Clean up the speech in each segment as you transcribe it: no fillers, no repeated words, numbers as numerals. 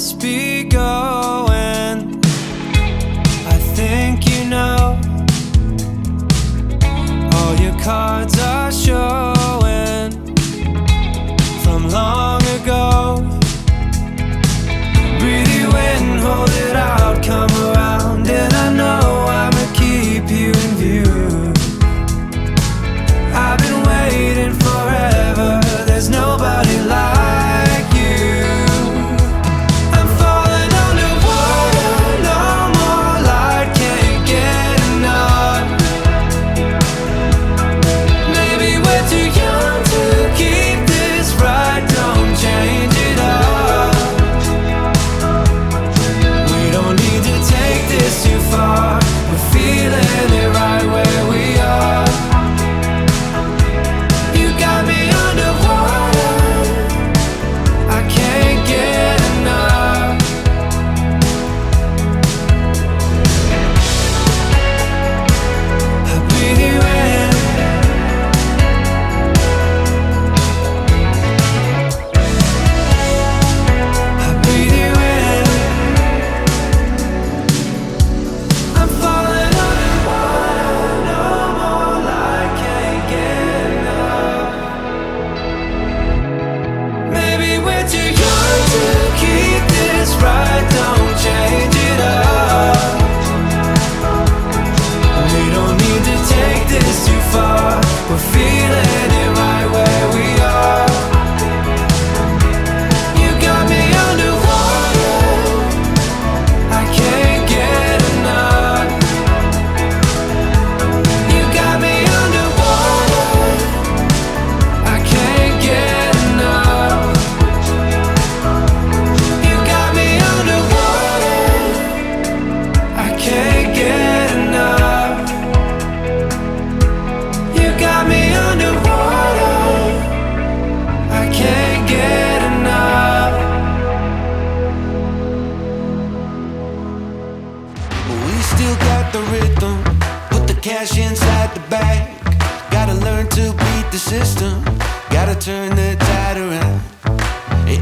this be going? I think you know. All your cards are showing from long ago. Breathe you in, hold it out, come around, and I know I'ma keep you in view. I've been waiting forever, there's nobody like you. I'm falling underwater, no more light, can't get enough. Maybe we're too young to keep this right, don't change it up. We don't need to take this too far, we're feeling it right where we are. You got me underwater, I can't get enough. I breathe you in. I breathe you in. I'm falling underwater, no more light, can't get enough. Maybe we're too young to keep this right, don't change it up. We don't need to take this too far, we're feeling it right where we are. You got me underwater, I can't get enough. You got me underwater, I can't get enough. You got me underwater, I can't get enough. You got me underwater, I can't get enough. We still got the rhythm, put the cash inside the bag. Gotta learn to beat the system, gotta turn the tide around.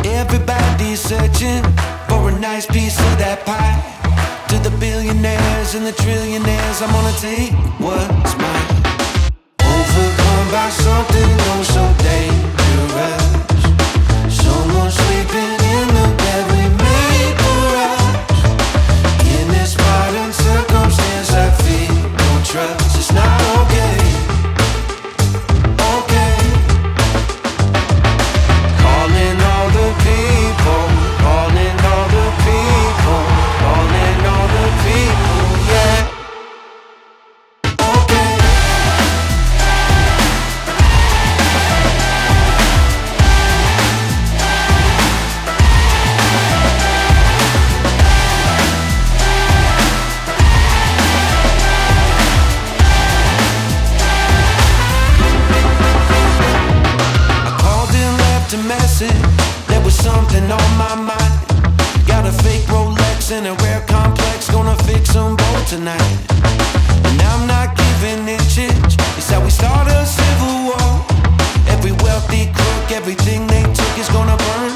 Everybody's searching for a nice piece of that pie. To the billionaires and the trillionaires, I'm gonna take what's mine. Overcome by something oh so dangerous. Someone sleeping in the bed we made for us. In this modern circumstance, I feel no trust. It's not okay, okay. Calling all the people, calling all the people, calling all the people, yeah. Okay. I called and left a message, there was something on my mind. Got a fake Rolex and a rare complex, gonna fix them both tonight. And I'm not giving inches, it's how we start a civil war. Every wealthy crook, everything they took is gonna burn